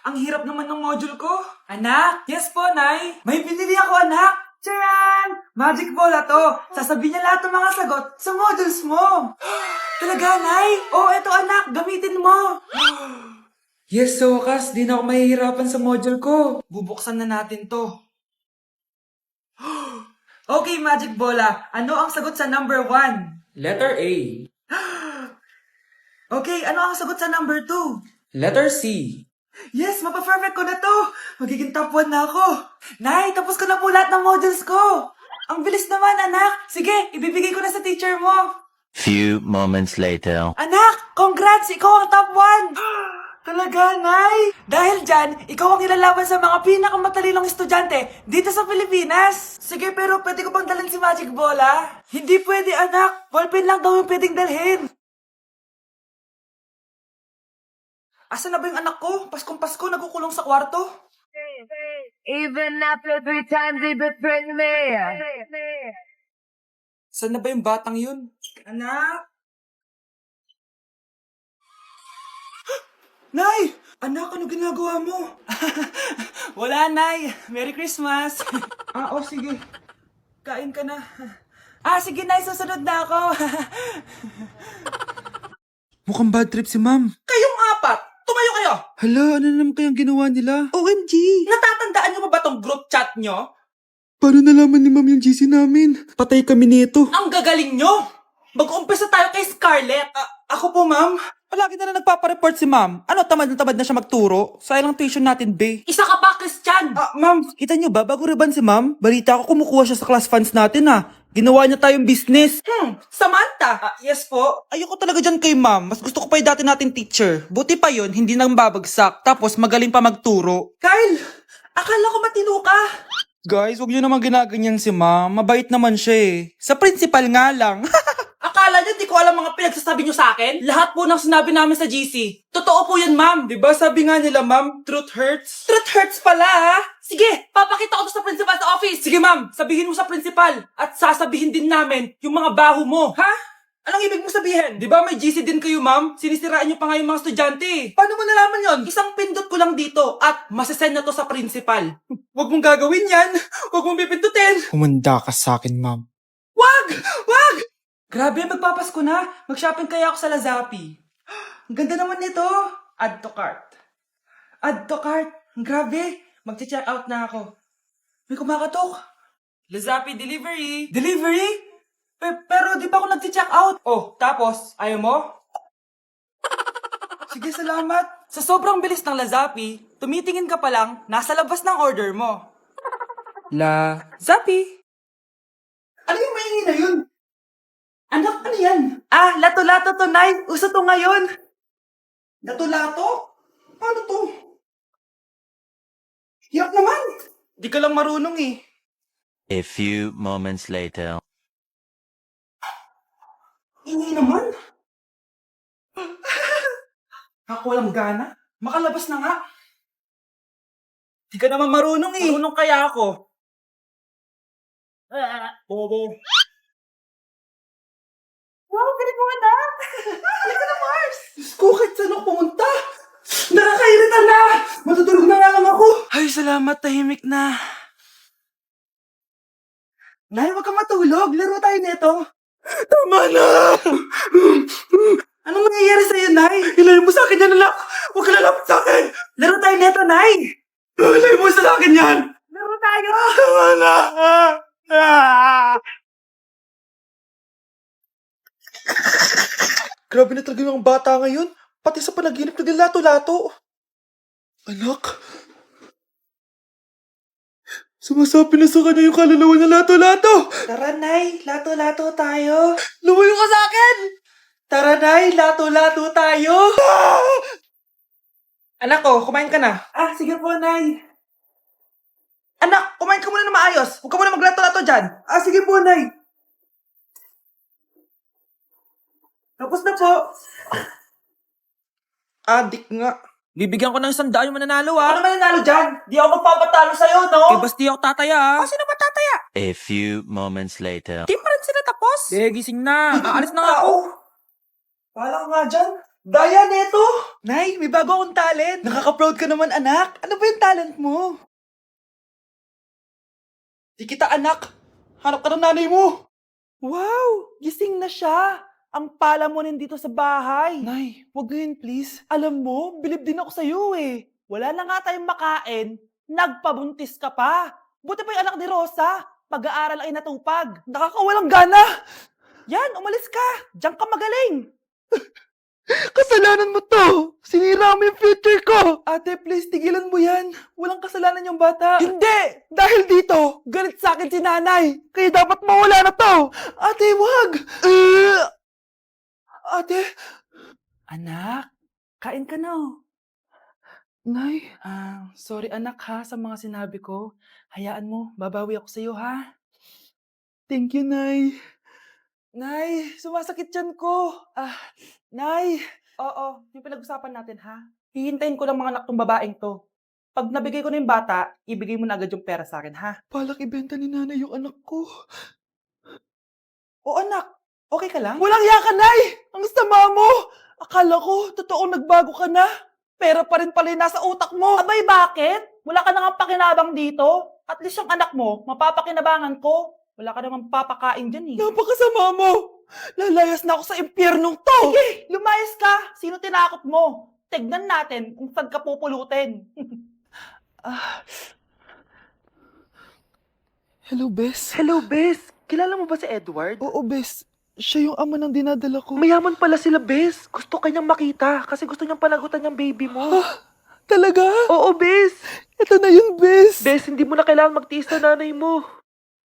Ang hirap naman ng module ko. Anak? Yes po, Nay. May binili ako, anak. Tiyan! Magic bola to. Sasabihin niya lahat ng mga sagot sa modules mo. Talaga, Nay? Oo, eto anak. Gamitin mo. Yes, so wakas. Di na ako mahihirapan sa module ko. Bubuksan na natin to. Okay, Magic Bola. Ano ang sagot sa number 1? Letter A. Okay, ano ang sagot sa number 2? Letter C. Yes, mapa-perfect ko na to. Magiging top 1 na ako. Nay, tapos ko na po lahat ng modules ko. Ang bilis naman, anak. Sige, ibibigay ko na sa teacher mo. Few moments later. Anak, congrats! Ikaw ang top 1! Talaga, Nay? Dahil dyan, ikaw ang ilalaban sa mga pinakamatalinong estudyante dito sa Pilipinas. Sige, pero pwede ko bang dalhin si Magic Bola? Hindi pwede, anak. Ballpen lang daw yung pwedeng dalhin. Asan na ba yung anak ko? Paskong-Pasko, nagkukulong sa kwarto. Even after 3 times he betrayed me. Saan na ba yung batang yun? Anak? Nay! Anak, ano ginagawa mo? Wala, Nay. Merry Christmas. Sige. Kain ka na. Sige, Nay. Susunod na ako. Mukhang bad trip si ma'am. Kayong apat! Tumayo kayo! Hala, ano naman kayang ginawa nila? OMG! Natatandaan niyo ba tong group chat niyo? Paano nalaman ni ma'am yung GC namin? Patay kami nito. Ang gagaling niyo! Mag-uumpisa tayo kay Scarlett. Ako po, ma'am. Palagi na nagpapareport si ma'am. Ano, tamad na siya magturo? Sayang lang tuition natin, be. Isa ka pa, Christian! Ma'am, kita niyo ba, bago riban si ma'am, balita ko kumukuha siya sa class funds natin, Ginawa niya tayong business. Samantha! Yes po. Ayoko talaga dyan kay ma'am. Mas gusto ko pa yung dati natin teacher. Buti pa yun, hindi nang babagsak. Tapos magaling pa magturo. Kyle! Akala ko matino ka! Guys, huwag niyo naman ginaganyan si ma'am. Mabait naman siya eh. Sa principal nga lang. Akala niyo di ko alam mga pinagsasabi niyo sa akin? Lahat po ng sinabi namin sa GC. Totoo po yan, ma'am. Diba sabi nga nila ma'am, truth hurts? Truth hurts pala, ha? Sige, papakita ko to sa principal sa office. Sige, ma'am. Sabihin mo sa principal. At sasabihin din namin yung mga baho mo. Ha? Anong ibig mo sabihin? Di ba may GC din kayo ma'am? Sinisiraan niyo pa nga yung mga estudyante. Paano mo nalaman yon? Isang pindot ko lang dito at masasend na to sa principal. Huwag mong gagawin yan. Huwag mong pipindutin. Humanda ka sa akin ma'am. Wag! Wag! Grabe, magpapasko na. Mag-shopping kaya ako sa Lazapi. Ang ganda naman nito. Add to cart. Add to cart. Grabe. Mag-check out na ako. May kumakatok. Lazapi delivery. Delivery? Pero di pa ako nag-check out. Oh, tapos, ayaw mo? Sige, salamat. Sa sobrang bilis ng Lazapi, tumitingin ka pa lang, nasa labas ng order mo. Lazapi. Ano yung maingin na yun? Anak, ano yan? Lato-lato to, Nay. Uso to ngayon. Lato-lato? Paano to? Hirap naman. Di ka lang marunong eh. A few moments later. Hindi naman. Ako walang gana. Makalabas na nga. Di ka naman marunong eh. Marunong kaya ako. Bobo. Wow, galing mo anak! Halika na, Mars! Diyos ko, kahit saan ako pumunta! Nakakairita na! Matutulog na nga lang ako! Ay, salamat, tahimik na. Nay, huwag ka matulog. Laro tayo nito. Tama na! Anong nangyayari sa'yo, Nay? Ilayin mo sa akin yan, anak. Huwag ka lalapit sa akin. Laro tayo nito, Nay! Ilayin mo sa akin yan. Laro tayo! Tama na. Grabe na talaga yung bata ngayon. Pati sa panaginip naglalato-lato. Anak. Sumasabi na sa kanya yung kaluluwa na lato-lato. Tara, Nay. Lato-lato tayo. Lumayo ka sa akin. Tara, Nay. Lato-lato tayo. Anak ko, kumain ka na. Sige po, Nay. Anak, kumain ka muna na maayos. Huwag ka muna maglato-lato dyan. Sige po, Nay. Tapos na po. Adik nga. Bibigyan ko ng 100 yung mananalo Ano mananalo dyan? Di ako magpapatalo sa'yo, no? Eh, basti ako tataya Sino ba tataya? A few moments later. Di pa rin sila tapos. Eh, gising na. Aalis na nga ako. Bahala ka nga dyan. Daya neto! Nay, may bago akong talent. Nakaka-proud ka naman, anak. Ano ba yung talent mo? Di kita, anak. Hanap ka ng nanay mo. Wow! Gising na siya. Ang pala mo nandito sa bahay. Nay, wag ngayon please. Alam mo, bilib din ako sa'yo eh. Wala na nga tayong makain. Nagpabuntis ka pa. Buti pa yung anak ni Rosa. Pag-aaral ay natupag. Nakakawalang gana. Yan, umalis ka. Diyan ka magaling. Kasalanan mo to! Sinira mo yung future ko! Ate, please, tigilan mo yan. Walang kasalanan yung bata. Hindi! Dahil dito, galit sa akin si nanay. Kaya dapat mawala na to! Ate, wag! Ate! Anak, kain ka na oh. Nay, sorry anak ha sa mga sinabi ko. Hayaan mo, babawi ako sa'yo ha. Thank you, Nay. Nay, sumasakit yan ko. Nay. Oo, yung pinag-usapan natin ha. Hihintayin ko ng mga anak tong babaeng to. Pag nabigay ko na yung bata, ibigay mo na agad yung pera sa akin ha. Balak ibenta ni nanay yung anak ko. O anak, okay ka lang? Walang iya ka, Nay! Ang sama mo! Akala ko, totoong nagbago ka na. Pera pa rin pala yung nasa utak mo. Abay, bakit? Wala ka nang pakinabang dito. At least yung anak mo, mapapakinabangan ko. Wala ka namang papakain dyan eh. Napakasama mo! Lalayas na ako sa impyernong to! Sige, lumayas ka! Sino tinakot mo? Tignan natin kung saan ka pupulutin. Hello, Bes. Hello, Bes. Kilala mo ba si Edward? Oo, Bes. Siya yung ama ng dinadala ko. Mayaman pala sila, Bes. Gusto kanyang makita kasi gusto niyang panagutan yung baby mo. Talaga? Oo, Bes. Ito na yun, Bes. Bes, hindi mo na kailangan magtiis na nanay mo.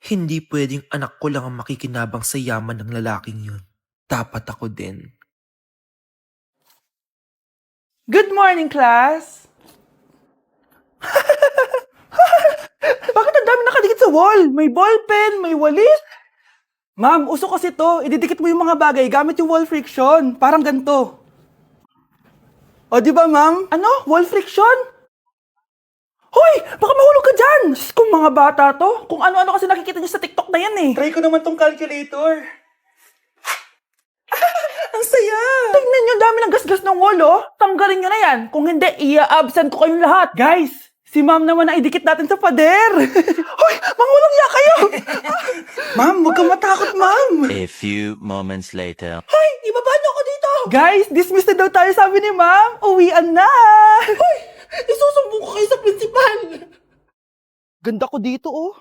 Hindi pwedeng anak ko lang ang makikinabang sa yaman ng lalaking yun. Dapat ako din. Good morning, class! Bakit ang dami nakadikit sa wall? May ballpen, may walis. Ma'am, uso kasi to. Ididikit mo yung mga bagay gamit yung wall friction. Parang ganito. O, di ba, ma'am? Ano? Wall friction? Hoy! Baka mahulog ka dyan! Kung mga bata to, kung ano-ano kasi nakikita niyo sa TikTok na yan eh. Try ko naman tong calculator. Ang saya! Tingnan niyo, dami ng gasgas ng wall, oh. Tanggalin niyo na yan. Kung hindi, i-absent ko kayong lahat. Guys, si ma'am naman ang idikit natin sa pader. Hoy! Mangulong ya kayo! Ma'am, huwag kang matakot, ma'am. A few moments later. Hoy! Ibaba niyo ako dito! Guys, dismissed na daw tayo, sabi ni ma'am. Uwian na! Hoy! Isusumbong ko kayo sa principal! Ganda ko dito, oh.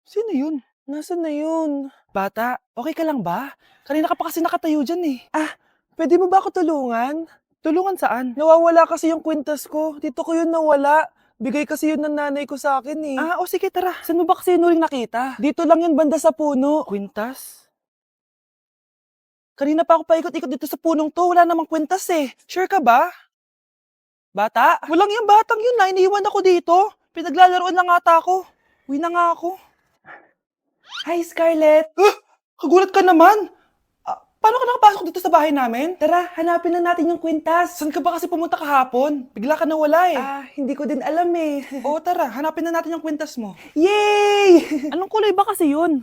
Sino yun? Nasaan na yun? Bata, okay ka lang ba? Kanina ka pa kasi nakatayo dyan eh. Pwede mo ba ako tulungan? Tulungan saan? Nawawala kasi yung kwintas ko. Dito ko yun nawala. Bigay kasi yun ng nanay ko sa akin eh. O sige, tara. Saan mo ba kasi yun uling nakita? Dito lang yun banda sa puno. Kwintas? Kanina pa ako paikot-ikot dito sa punong to. Wala namang kwintas eh. Sure ka ba? Bata? Walang yung batang yun na. Iniwan ako dito. Pinaglalaroan lang ata ako. Uwi na nga ako. Hi, Scarlett. Kagulat ka naman. Paano ka nakapasok dito sa bahay namin? Tara, hanapin na natin yung kwintas. Saan ka ba kasi pumunta kahapon? Bigla ka nawala eh. Hindi ko din alam eh. Oo, tara, hanapin na natin yung kwintas mo. Yay! Anong kulay ba kasi yun?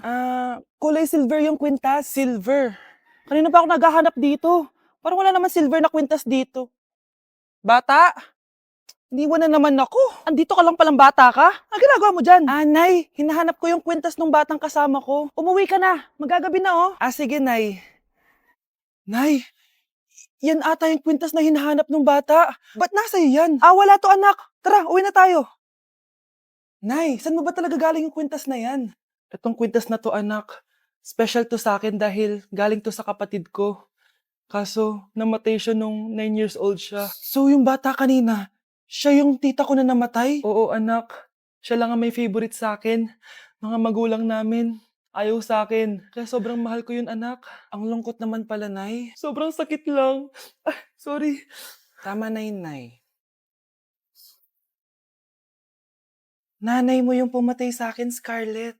Kulay silver yung kwintas. Silver? Kanina pa ako naghahanap dito. Parang wala naman silver na kwintas dito. Bata? Iniwan na naman ako. Andito ka lang palang bata ka? Ang ginagawa mo dyan? Nay, hinahanap ko yung kwintas ng batang kasama ko. Umuwi ka na. Magagabi na oh. Sige, Nay. Nay, yan ata yung kwintas na hinahanap ng bata. Ba't nasa iyo yan? Wala to anak. Tara, uwi na tayo. Nay, saan mo ba talaga galing yung kwintas na yan? Itong kwintas na to anak, special to sa akin dahil galing to sa kapatid ko. Kaso, namatay siya nung 9 years old siya. So, yung bata kanina, siya yung tita ko na namatay? Oo, anak. Siya lang ang may favorite sa akin. Mga magulang namin. Ayaw sa akin. Kaya sobrang mahal ko yun, anak. Ang lungkot naman pala, Nay. Sobrang sakit lang. Sorry. Tama na yun, Nay. Nanay mo yung pumatay sa akin, Scarlett.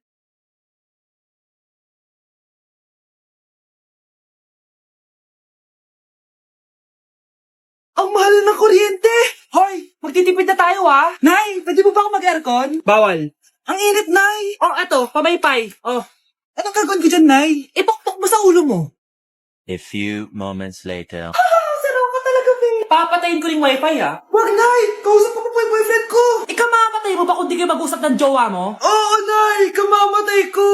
Ang mahal ng kuryente! Hoy! Magtitipid na tayo Nay, pwede mo ba ako mag-aircon? Bawal. Ang init, Nay! Eto, pamaypay. Anong gagawin ko dyan, Nay? Ipokpok mo sa ulo mo. A few moments later. Saro ka talaga, babe. Papatayin ko yung wifi, ha? Wag, Nay! Kausap ko pa po yung boyfriend ko! Ikaw mamamatay mo ba kung di kayo mag-usap ng jowa mo? Oo, Nay! Kamamatay ko!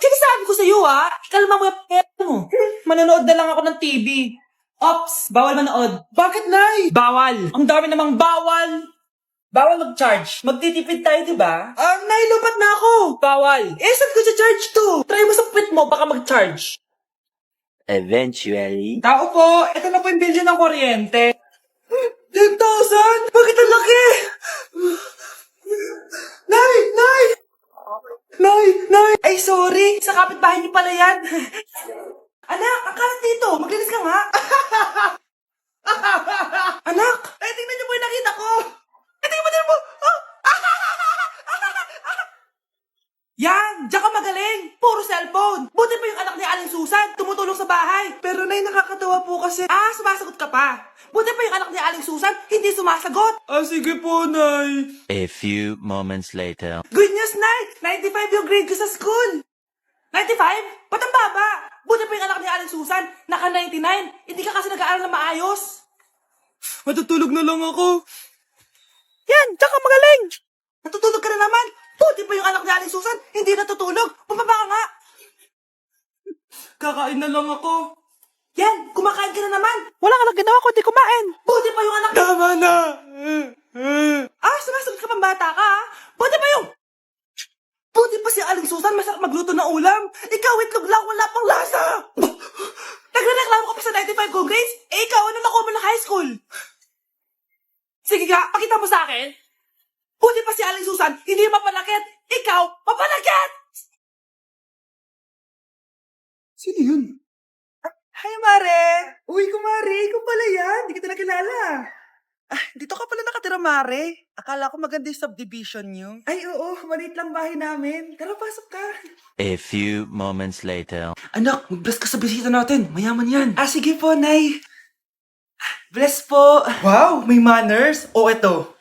Sinasabi ko sa'yo, ha? Ikalma mo yung p*** mo. Manonood na lang ako ng TV. Ops! Bawal manood. Bakit, Nay? Bawal! Ang dami namang bawal! Bawal mag-charge. Magtitipid tayo, di ba? Nay, lupat na ako! Bawal! Saan ko charge to? Try mo sa puwit mo, baka mag-charge. Eventually. Tao po, ito na po yung bill niyo ng kuryente. 10,000? Bakit ang laki? Nay! Nay! Nay! Nay! Ay, sorry. Sa kapitbahay niyo pala yan. Anak, ang kalat dito. Maglinis ka nga. Anak! Ay, tingnan niyo po yung nakita ko. Ay, tingnan mo. Oh. Yan! Diyan ka magaling! Puro cellphone! Buti pa yung anak ni Aling Susan, tumutulong sa bahay. Pero Nay, nakakatawa po kasi... sumasagot ka pa. Buti pa yung anak ni Aling Susan, hindi sumasagot. Sige po, Nay. A few moments later. Good news, Nay! 95 yung grade ko sa school. 95? Ba't ang baba? Buti pa yung anak ni Aling Susan, naka 99. Hindi ka kasi nag-aaral na maayos. Matutulog na lang ako. Yan! Diyan ka magaling! Natutulog ka na naman! Buti pa yung anak ni Aling Susan, hindi natutulog. Bumaba ka nga. Kakain na lang ako. Yan, kumakain ka na naman. Wala ka lang ginawa kundi kumain. Buti pa yung anak... Tama na. Sumasagot ka pang bata ka, ha? Buti pa yung... Buti pa si Aling Susan, masarap magluto ng ulam. Ikaw, itlog lang, wala pang lasa. Nagrereklamo ka pa sa 95 kong grades? Ikaw, ano nakuha mo ng high school? Sige nga, pakita mo sa akin. Buti pa si Aling Susan, hindi mapanakit. Ikaw, mapanakit! Sino yun? Hi, Mare! Uy, kumare, ikaw pala yan. Hindi kita nakilala. Dito ka pala nakatira, Mare. Akala ko maganda yung subdivision niyo. Ay, oo. Maliit lang bahay namin. Tara, pasok ka. A few moments later. Anak, mag-bless ka sa bisita natin. Mayaman yan. Sige po, Nay. Bless po. Wow, may manners. O, eto.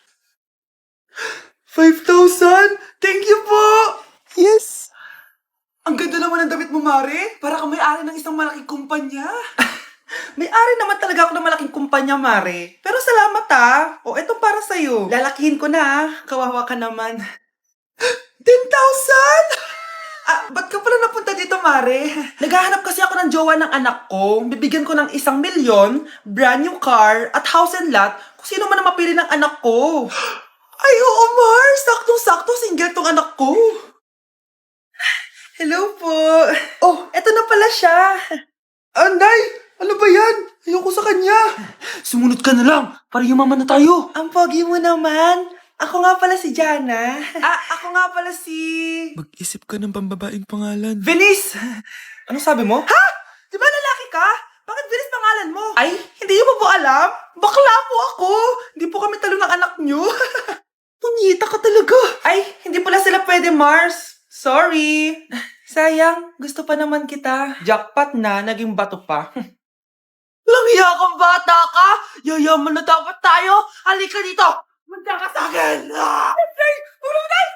5,000? Thank you po! Yes! Ang ganda naman ng damit mo, Mare. Para kang may-ari ng isang malaking kumpanya. May-ari naman talaga ako ng malaking kumpanya, Mare. Pero salamat, O, eto para sa'yo. Lalakihin ko na, Kawawa ka naman. 10,000? Ba't ka pala napunta dito, Mare? Naghahanap kasi ako ng jowa ng anak ko. Bibigyan ko ng 1,000,000, brand new car, at house and lot kung sino man ang mapili ng anak ko. Ay, oo, Mar! Saktong-sakto, single tong anak ko. Hello po. Oh, eto na pala siya. Anday! Ano ba yan? Ayoko sa kanya. Sumunod ka na lang, para yumaman na tayo. Ang pogi mo naman. Ako nga pala si Jana. Ako nga pala si... Mag-isip ka ng pambabaing pangalan. Venice! Ano sabi mo? Ha? Di ba lalaki ka? Bakit Venice pangalan mo? Ay, hindi mo po alam? Bakla po ako. Hindi po kami talo ng anak nyo. Punyita ka talaga. Ay, hindi pala sila pwede, Mars. Sorry. Sayang, gusto pa naman kita. Jackpot na, naging bato pa. Langya kang bata ka! Yayaman na dapat tayo! Halika dito! Manda ka sa akin! Nay! Tulong, Nay!